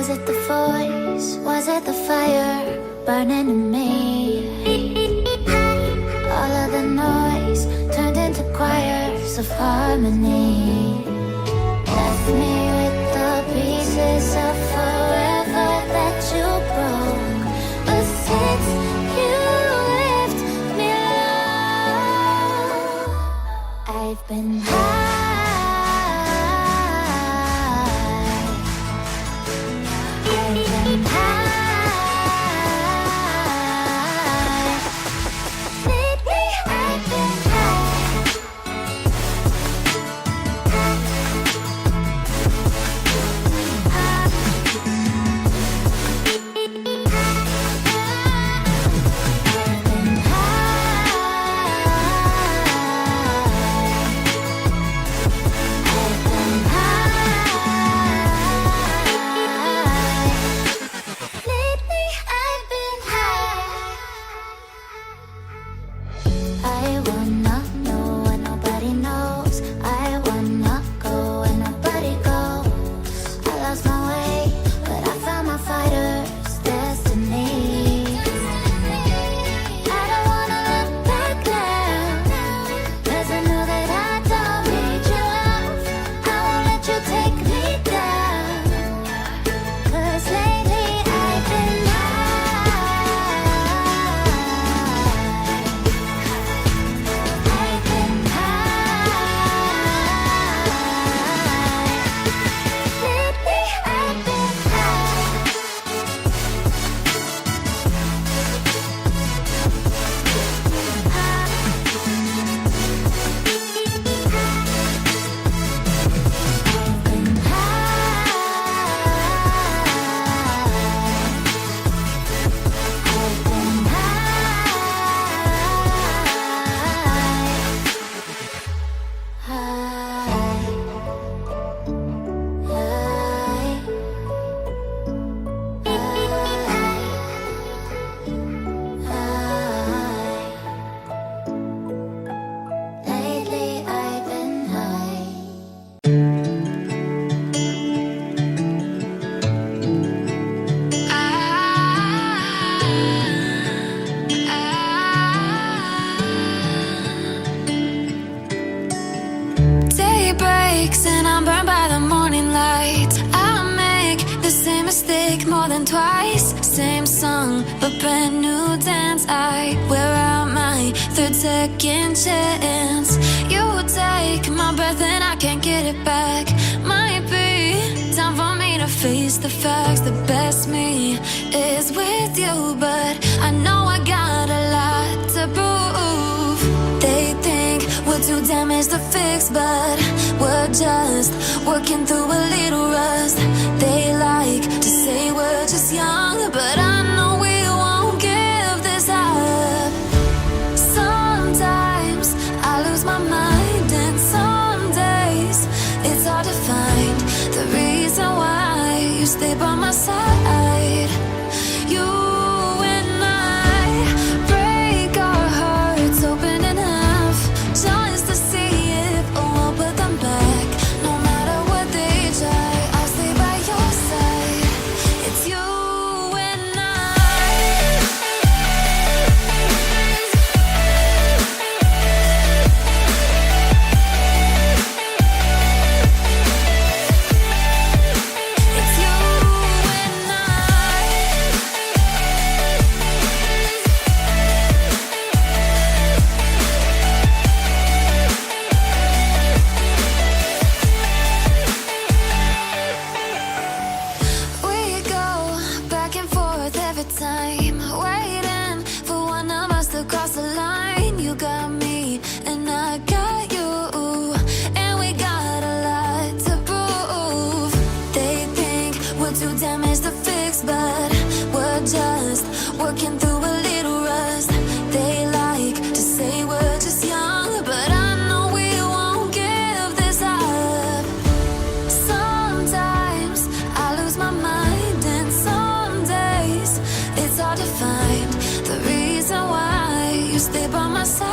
Was it the voice? Was it the fire burning in me? All of the noise turned into choirs of harmony. Left me with the pieces of forever that you broke. But since you left me alone, I've been high. Twice, same song, but brand new dance. I wear out my third second chance. You take my breath and I can't get it back. Might be time for me to face the facts. The best me is with you, but I know I got a lot to prove. They think we're too damaged to fix, but we're just working through a little rust. They like to say we're just young, but I know we won't give this up. Sometimes I lose my mind, and some days it's hard to find the reason why you stay by my side. You and I break our hearts open in half, just to see if we'll put them back. No matter what they try, I'll stay by your side. It's you and I. It's you and I. We go back and forth every time, waiting for one of us to cross the line. You got me and I got you, and we got a lot to prove. They think we're too damaged to fix, but we're just working through a little rust. They like to say we're just young, but I know we won't give this up. Sometimes I lose my mind, and some days it's hard to find the reason why you stay by my side.